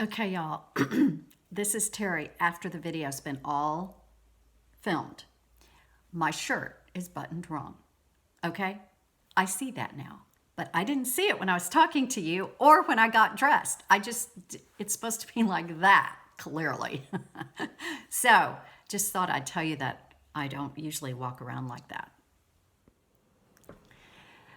Okay, y'all, this is Terry after the video's been all filmed. My shirt is buttoned wrong, okay? I see that now, but I didn't see it when I was talking to you or when I got dressed. It's supposed to be like that, clearly. So, just thought I'd tell you that I don't usually walk around like that.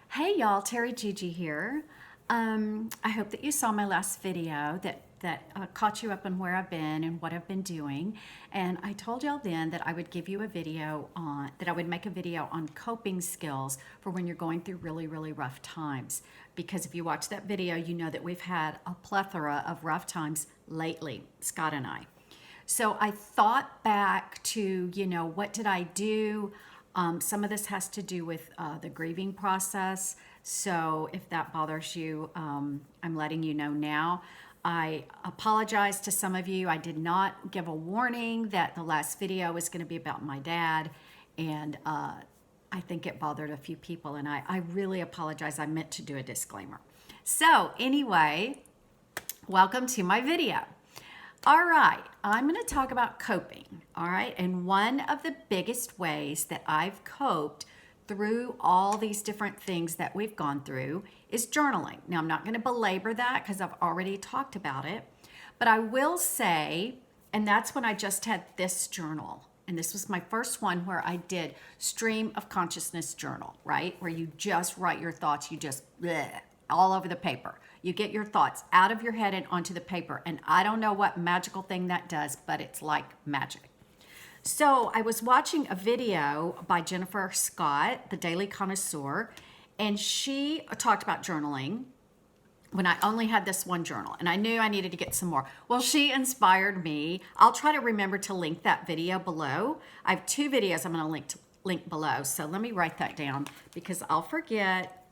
Hey y'all, Terry Gigi here. I hope that you saw my last video that caught you up on where I've been and what I've been doing. And I told y'all then that I would give you a video on, that I would make a video on coping skills for when you're going through really, really rough times. Because if you watch that video, you know that we've had a plethora of rough times lately, Scott and I. So I thought back to, what did I do? Some of this has to do with the grieving process. So if that bothers you, I'm letting you know now. I apologize to some of you. I did not give a warning that the last video was going to be about my dad. And I think it bothered a few people. And I really apologize. I meant to do a disclaimer. So anyway, welcome to my video. All right, I'm going to talk about coping, all right? And one of the biggest ways that I've coped through all these different things that we've gone through is journaling. Now, I'm not going to belabor that because I've already talked about it, but I will say, and that's when I just had this journal. And this was my first one where I did stream of consciousness journal, right? Where you just write your thoughts, you just bleh, all over the paper. You get your thoughts out of your head and onto the paper. And I don't know what magical thing that does, but it's like magic. So I was watching a video by Jennifer Scott, the Daily Connoisseur, and she talked about journaling when I only had this one journal, and I knew I needed to get some more. Well, she inspired me. I'll try to remember to link that video below. I have two videos I'm going to link below, so let me write that down because I'll forget.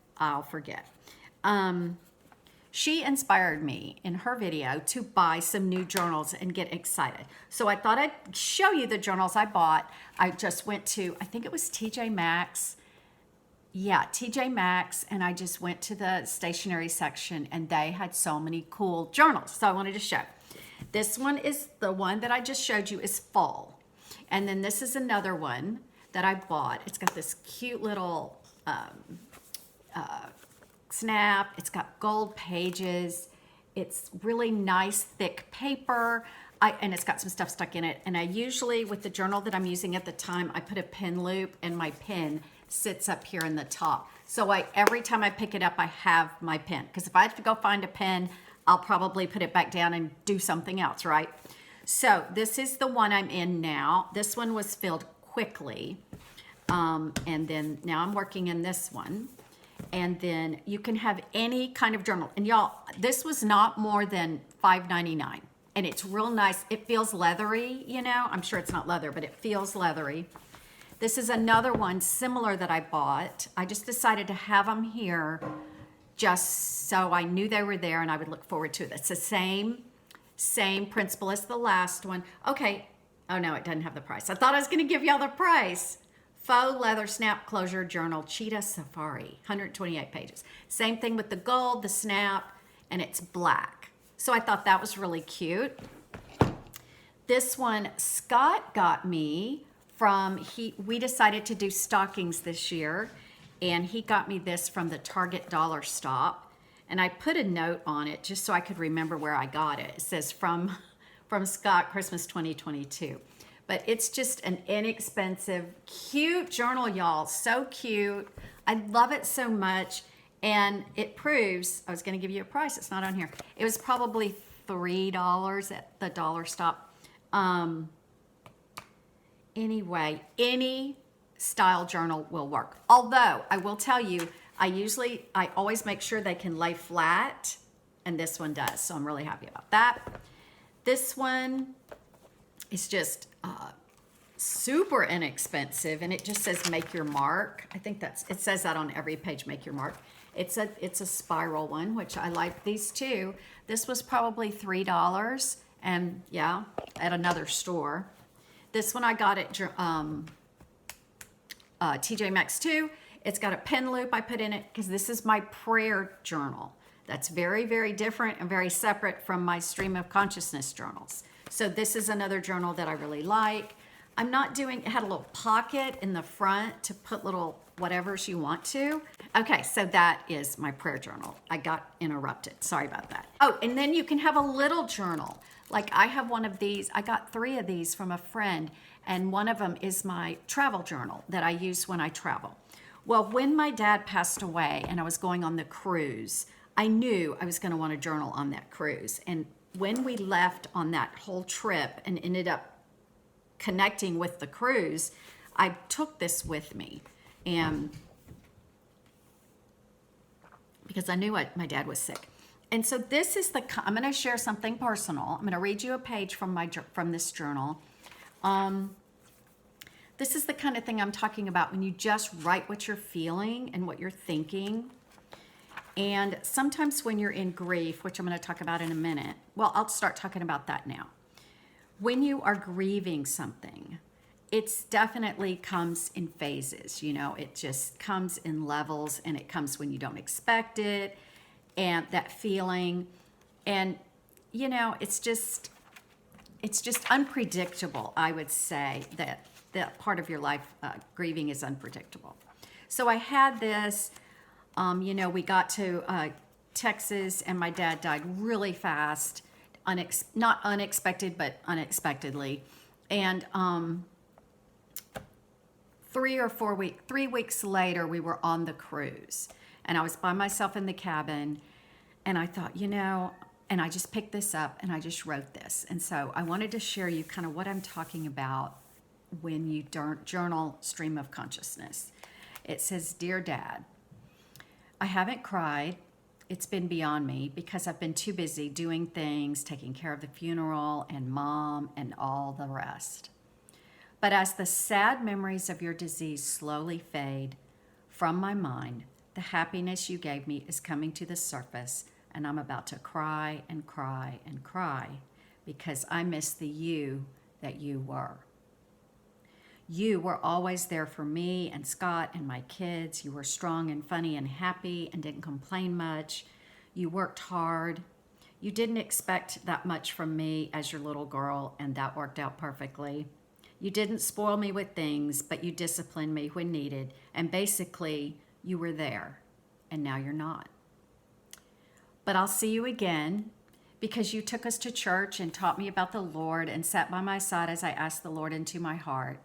She inspired me in her video to buy some new journals and get excited. So I thought I'd show you the journals I bought. I just went to, I think it was TJ Maxx. Yeah, TJ Maxx, and I just went to the stationery section and they had so many cool journals. So I wanted to show. This one is the one that I just showed you is fall. And then this is another one that I bought. It's got this cute little snap. It's got gold pages. It's really nice, thick paper. And it's got some stuff stuck in it. And I usually, with the journal that I'm using at the time, I put a pen loop and my pen sits up here in the top. So every time I pick it up, I have my pen. Because if I have to go find a pen, I'll probably put it back down and do something else, right? So this is the one I'm in now. This one was filled quickly. And then now I'm working in this one. And then you can have any kind of journal. And y'all, this was not more than $5.99. And it's real nice. It feels leathery, I'm sure it's not leather, but it feels leathery. This is another one similar that I bought. I just decided to have them here just so I knew they were there and I would look forward to it. It's the same principle as the last one. Okay. Oh no, it doesn't have the price. I thought I was going to give y'all the price. Faux leather snap closure journal, Cheetah Safari, 128 pages. Same thing with the gold, the snap, and it's black. So I thought that was really cute. This one Scott got me from, we decided to do stockings this year, and he got me this from the Target Dollar Stop. And I put a note on it just so I could remember where I got it. It says from Scott, Christmas 2022. But it's just an inexpensive, cute journal, y'all. So cute. I love it so much. And it proves, I was going to give you a price. It's not on here. It was probably $3 at the Dollar Stop. Anyway, any style journal will work. Although, I will tell you, I always make sure they can lay flat. And this one does. So I'm really happy about that. This one is just super inexpensive, and it just says make your mark. I think it says that on every page, make your mark. It's a spiral one, which I like these too. This was probably $3, and yeah, at another store. This one I got at TJ Maxx too. It's got a pen loop I put in it because this is my prayer journal That's very, very different and very separate from my stream of consciousness journals. So this is another journal that I really like. I'm not doing, it had a little pocket in the front to put little whatevers you want to. Okay, so that is my prayer journal. I got interrupted. Sorry about that. Oh, and then you can have a little journal. Like I have one of these. I got 3 of these from a friend, and one of them is my travel journal that I use when I travel. Well, when my dad passed away and I was going on the cruise, I knew I was going to want a journal on that cruise. And when we left on that whole trip and ended up connecting with the cruise, I took this with me, and because I knew my dad was sick. And so this is I'm going to share something personal. I'm going to read you a page from this journal. This is the kind of thing I'm talking about when you just write what you're feeling and what you're thinking. And sometimes when you're in grief, which I'm going to talk about in a minute, well, I'll start talking about that now. When you are grieving something, it's definitely comes in phases, it just comes in levels, and it comes when you don't expect it, and that feeling, and it's just unpredictable. I would say that part of your life, grieving, is unpredictable. So I had this, we got to Texas, and my dad died really fast. Not unexpected, but unexpectedly. And 3 weeks later, we were on the cruise, and I was by myself in the cabin, and I thought, and I just picked this up and I just wrote this. And so I wanted to share you kind of what I'm talking about when you journal stream of consciousness. It says, "Dear Dad, I haven't cried. It's been beyond me because I've been too busy doing things, taking care of the funeral and Mom and all the rest. But as the sad memories of your disease slowly fade from my mind, the happiness you gave me is coming to the surface, and I'm about to cry and cry and cry because I miss the you that you were. You were always there for me and Scott and my kids. You were strong and funny and happy and didn't complain much. You worked hard. You didn't expect that much from me as your little girl, and that worked out perfectly. You didn't spoil me with things, but you disciplined me when needed, and basically, you were there, and now you're not. But I'll see you again because you took us to church and taught me about the Lord and sat by my side as I asked the Lord into my heart.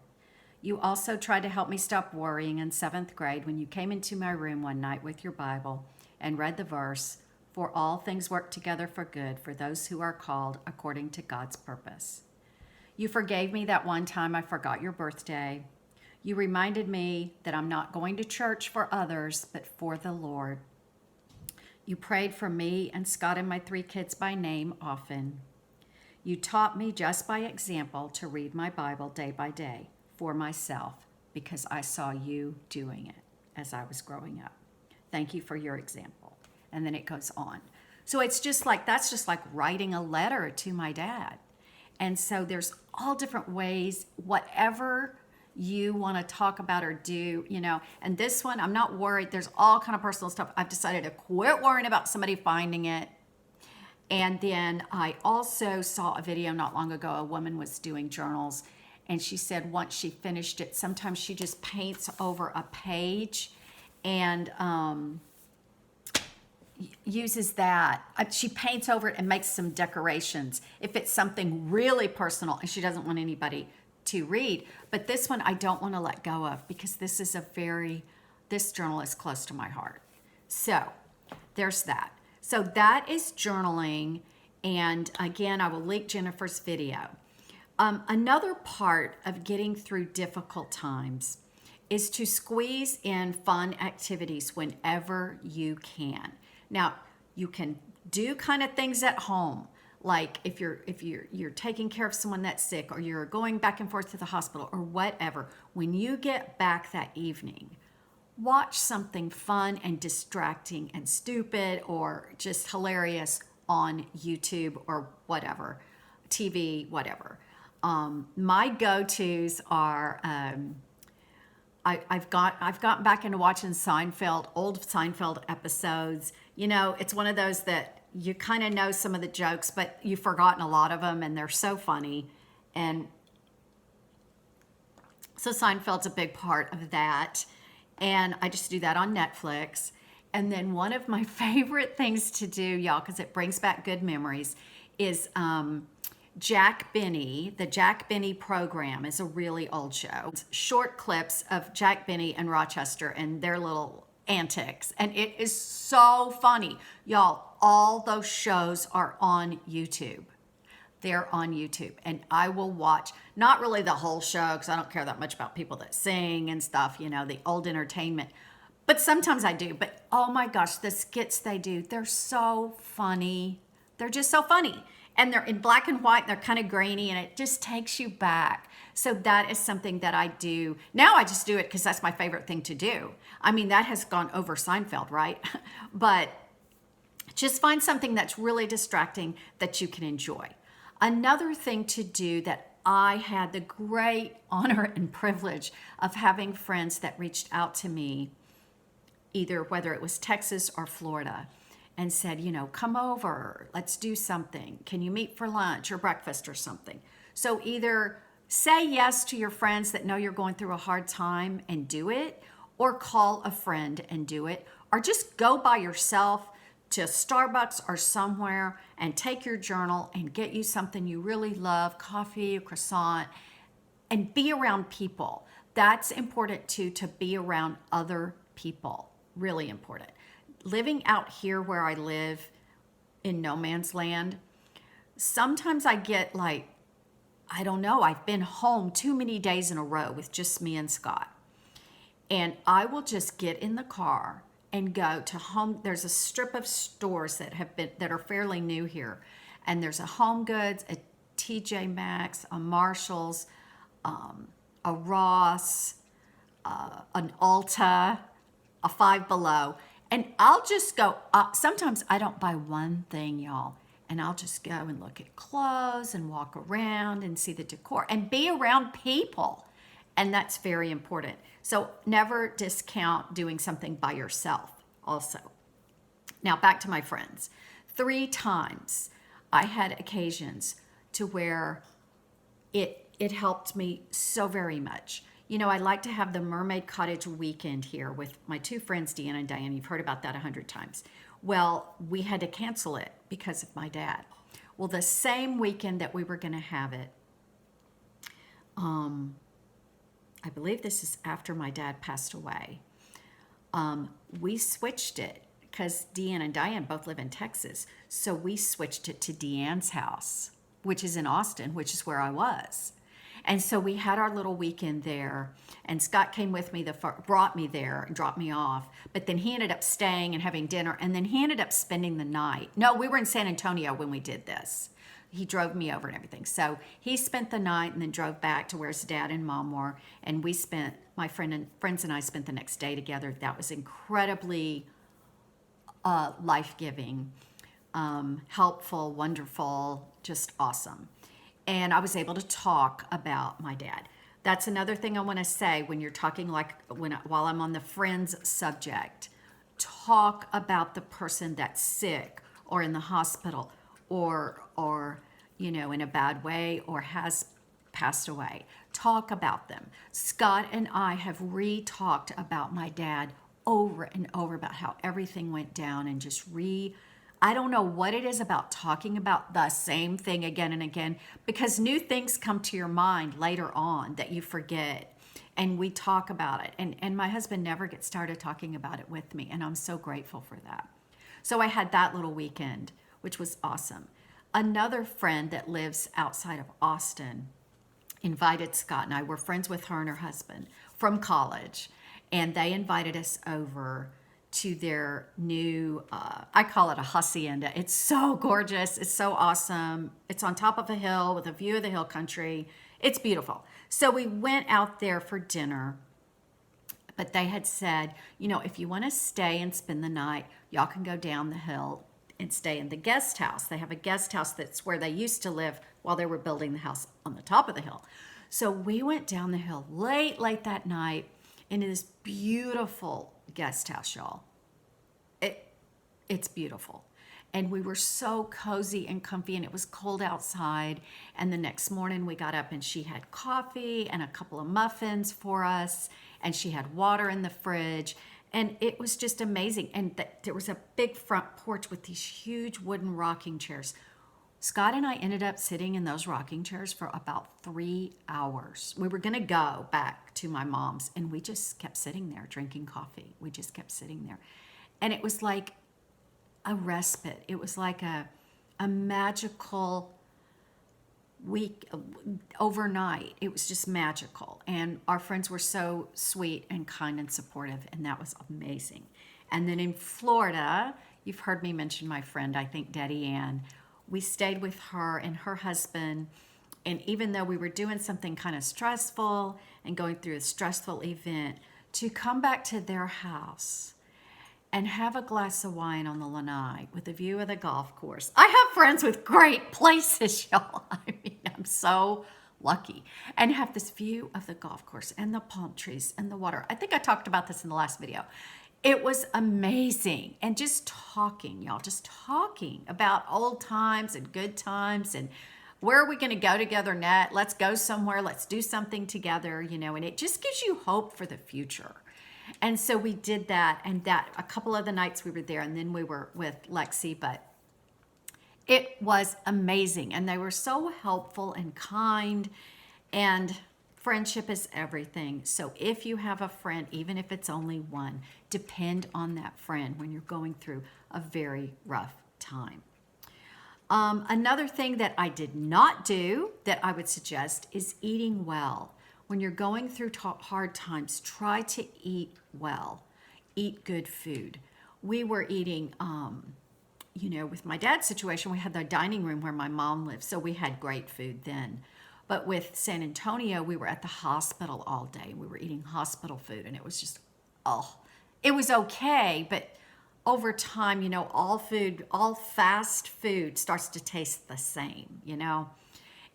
You also tried to help me stop worrying in 7th grade when you came into my room one night with your Bible and read the verse, 'For all things work together for good for those who are called according to God's purpose.' You forgave me that one time I forgot your birthday. You reminded me that I'm not going to church for others, but for the Lord. You prayed for me and Scott and my 3 kids by name often. You taught me just by example to read my Bible day by day for myself because I saw you doing it as I was growing up. Thank you for your example." And then it goes on. So it's just like, that's just like writing a letter to my dad. And so there's all different ways, whatever you want to talk about or do, and this one, I'm not worried. There's all kind of personal stuff. I've decided to quit worrying about somebody finding it. And then I also saw a video not long ago. A woman was doing journals, and she said once she finished it, sometimes she just paints over a page and uses that. She paints over it and makes some decorations if it's something really personal and she doesn't want anybody to read. But this one I don't want to let go of because this journal is close to my heart. So there's that. So that is journaling. And again, I will link Jennifer's video. Another part of getting through difficult times is to squeeze in fun activities whenever you can. Now, you can do kind of things at home, like if you're taking care of someone that's sick, or you're going back and forth to the hospital, or whatever. When you get back that evening, watch something fun and distracting and stupid or just hilarious on YouTube or whatever, TV, whatever. My go-tos are, I've gotten back into watching Seinfeld, old Seinfeld episodes, You know, it's one of those that you kind of know some of the jokes, but you've forgotten a lot of them, and they're so funny. And so Seinfeld's a big part of that. And I just do that on Netflix. And then one of my favorite things to do, y'all, because it brings back good memories, is Jack Benny. The Jack Benny program is a really old show. It's short clips of Jack Benny and Rochester and their little antics. And it is so funny. Y'all, all those shows are on YouTube. They're on YouTube, and I will watch, not really the whole show because I don't care that much about people that sing and stuff, you know, the old entertainment, but sometimes I do. But oh my gosh, the skits they do, they're so funny. They're just so funny, and they're in black and white, and they're kind of grainy, and it just takes you back. So that is something that I do now. I just do it because that's my favorite thing to do. I mean, that has gone over Seinfeld, right? But just find something that's really distracting that you can enjoy. Another thing to do that I had the great honor and privilege of having friends that reached out to me, either whether it was Texas or Florida, and said, you know, come over, let's do something. Can you meet for lunch or breakfast or something? So either say yes to your friends that know you're going through a hard time and do it, or call a friend and do it, or just go by yourself to Starbucks or somewhere and take your journal and get you something you really love, coffee, a croissant, and be around people. That's important too, to be around other people. Really important. Living out here where I live in no man's land, sometimes I get like, I don't know, I've been home too many days in a row with just me and Scott. And I will just get in the car and go to home. There's a strip of stores that are fairly new here, and there's a Home Goods, a TJ Maxx, a Marshalls, a Ross, an Ulta, a Five Below, and I'll just go up. Sometimes I don't buy one thing, y'all, and I'll just go and look at clothes and walk around and see the decor and be around people. And that's very important. So never discount doing something by yourself also. Now back to my friends. 3 times I had occasions to where it helped me so very much. You know, I like to have the Mermaid Cottage weekend here with my 2 friends, Deanna and Diane. You've heard about that 100 times. Well, we had to cancel it because of my dad. Well, the same weekend that we were going to have it, I believe this is after my dad passed away. We switched it because Deanne and Diane both live in Texas. So we switched it to Deanne's house, which is in Austin, which is where I was. And so we had our little weekend there, and Scott came with me, brought me there and dropped me off. But then he ended up staying and having dinner, and then he ended up spending the night. No, we were in San Antonio when we did this. He drove me over and everything. So he spent the night and then drove back to where his dad and mom were. And we spent, my friends and I spent the next day together. That was incredibly life-giving, helpful, wonderful, just awesome. And I was able to talk about my dad. That's another thing I want to say when you're talking, while I'm on the friends subject. Talk about the person that's sick or in the hospital or you know, in a bad way or has passed away. Talk about them. Scott and I have re-talked about my dad over and over about how everything went down, and just I don't know what it is about talking about the same thing again and again, because new things come to your mind later on that you forget, and we talk about it. And my husband never gets tired of talking about it with me, and I'm so grateful for that. So I had that little weekend, which was awesome. Another friend that lives outside of Austin invited Scott and I. We're friends with her and her husband from college, and they invited us over to their new, I call it a hacienda. It's so gorgeous. It's so awesome. It's on top of a hill with a view of the hill country. It's beautiful. So we went out there for dinner, but they had said, you know, if you want to stay and spend the night, y'all can go down the hill and stay in the guest house. They have a guest house that's where they used to live while they were building the house on the top of the hill. So we went down the hill late that night into this beautiful guest house, y'all. It's beautiful. And we were so cozy and comfy, and it was cold outside. And the next morning we got up and she had coffee and a couple of muffins for us, and she had water in the fridge. And it was just amazing. And there was a big front porch with these huge wooden rocking chairs. Scott and I ended up sitting in those rocking chairs for about 3 hours. We were going to go back to my mom's, and we just kept sitting there drinking coffee. We just kept sitting there. And it was like a respite. It was like a magical week overnight. It was just magical. And our friends were so sweet and kind and supportive, and that was amazing. And then in Florida, you've heard me mention my friend, I think Daddy Ann. We stayed with her and her husband. And even though we were doing something kind of stressful and going through a stressful event, to come back to their house and have a glass of wine on the lanai with a view of the golf course. I have friends with great places, y'all. I mean, I'm so lucky. And have this view of the golf course and the palm trees and the water. I think I talked about this in the last video. It was amazing. And just talking, y'all, just talking about old times and good times and where are we going to go together next? Let's go somewhere. Let's do something together, you know, and it just gives you hope for the future. And so we did that, and that a couple of the nights we were there, and then we were with Lexi, but it was amazing. And they were so helpful and kind, and friendship is everything. So if you have a friend, even if it's only one, depend on that friend when you're going through a very rough time. Another thing that I did not do that I would suggest is eating well. When you're going through hard times, try to eat well. Eat good food. We were eating, with my dad's situation, we had the dining room where my mom lived, so we had great food then. But with San Antonio, we were at the hospital all day. We were eating hospital food, and it was just, it was okay, but over time, all fast food starts to taste the same,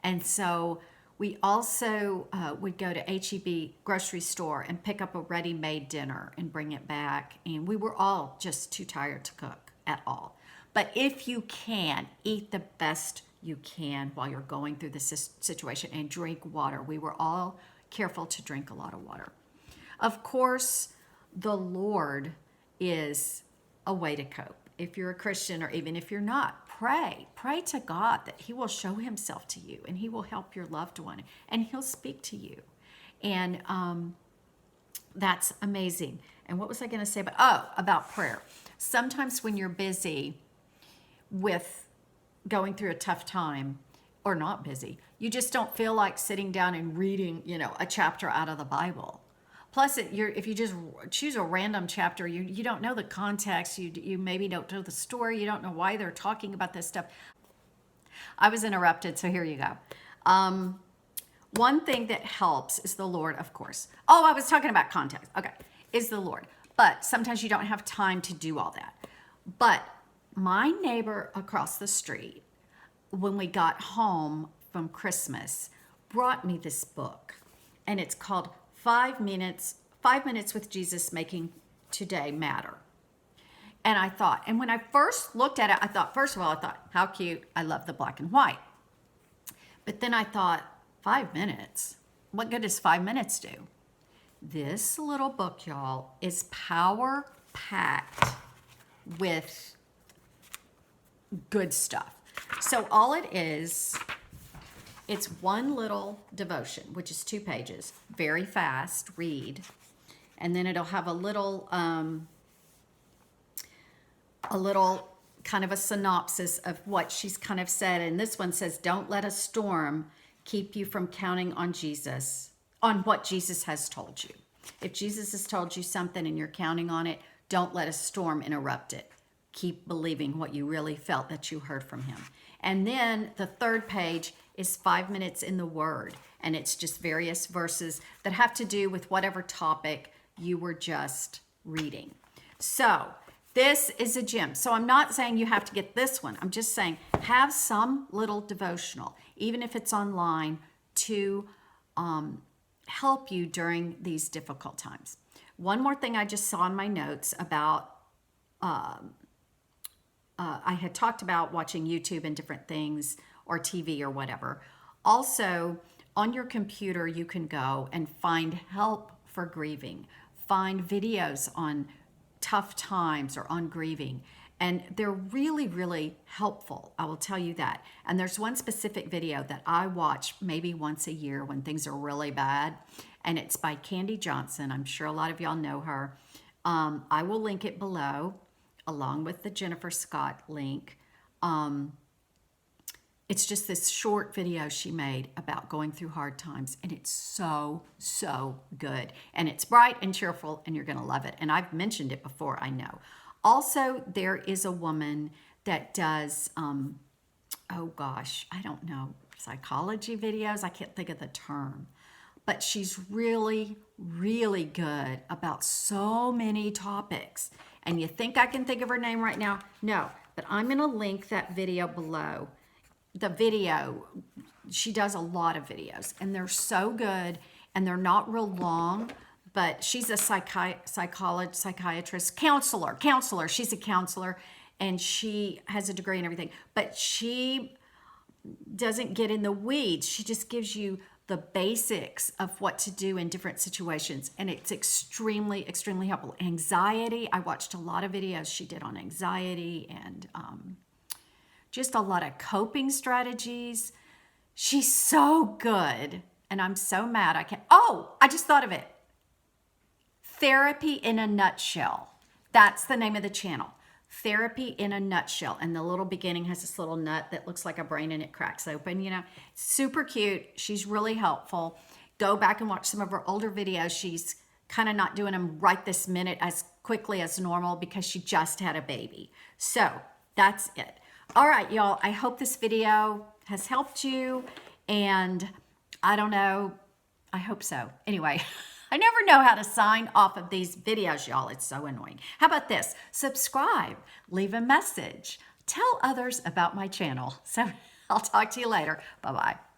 And so we also would go to H-E-B grocery store and pick up a ready-made dinner and bring it back. And we were all just too tired to cook at all. But if you can, eat the best you can while you're going through this situation and drink water. We were all careful to drink a lot of water. Of course, the Lord is a way to cope. If you're a Christian or even if you're not, pray to God that he will show himself to you and he will help your loved one and he'll speak to you. And that's amazing. And what was I going to say about prayer? Sometimes when you're busy with going through a tough time or not busy, you just don't feel like sitting down and reading, a chapter out of the Bible. Plus, if you just choose a random chapter, you don't know the context, you maybe don't know the story, you don't know why they're talking about this stuff. I was interrupted, so here you go. One thing that helps is the Lord, of course. Oh, I was talking about context. Okay, is the Lord. But sometimes you don't have time to do all that. But my neighbor across the street, when we got home from Christmas, brought me this book, and it's called 5 Minutes with Jesus Making Today Matter. And when I first looked at it, I thought, how cute. I love the black and white. But then I thought, 5 minutes? What good does 5 minutes do? This little book, y'all, is power-packed with good stuff. So all it is, it's one little devotion, which is 2 pages, very fast read. And then it'll have a little kind of a synopsis of what she's kind of said. And this one says, don't let a storm keep you from counting on Jesus, on what Jesus has told you. If Jesus has told you something and you're counting on it, don't let a storm interrupt it. Keep believing what you really felt that you heard from him. And then the 3rd page is 5 minutes in the Word. And it's just various verses that have to do with whatever topic you were just reading. So this is a gem. So I'm not saying you have to get this one. I'm just saying have some little devotional, even if it's online, to help you during these difficult times. One more thing I just saw in my notes about I had talked about watching YouTube and different things or TV or whatever. Also, on your computer, you can go and find help for grieving, find videos on tough times or on grieving. And they're really, really helpful. I will tell you that. And there's one specific video that I watch maybe once a year when things are really bad. And it's by Kandee Johnson. I'm sure a lot of y'all know her. I will link it below along with the Jennifer Scott link. It's just this short video she made about going through hard times, and it's so, so good. And it's bright and cheerful, and you're going to love it. And I've mentioned it before, I know. Also, there is a woman that does, oh gosh, I don't know, psychology videos. I can't think of the term. But she's really, really good about so many topics. And you think I can think of her name right now? No, but I'm going to link that video below. The video, she does a lot of videos, and they're so good, and they're not real long, but she's a psychiatrist, counselor. She's a counselor, and she has a degree and everything, but she doesn't get in the weeds. She just gives you the basics of what to do in different situations, and it's extremely, extremely helpful. Anxiety, I watched a lot of videos she did on anxiety and just a lot of coping strategies. She's so good, and I'm so mad I can't. Oh, I just thought of it. Therapy in a Nutshell. That's the name of the channel. Therapy in a Nutshell. And the little beginning has this little nut that looks like a brain and it cracks open, you know. Super cute. She's really helpful. Go back and watch some of her older videos. She's kind of not doing them right this minute as quickly as normal because she just had a baby. So that's it. All right, y'all. I hope this video has helped you. And I don't know. I hope so. Anyway. I never know how to sign off of these videos, y'all. It's so annoying. How about this? Subscribe, leave a message, tell others about my channel. So I'll talk to you later. Bye-bye.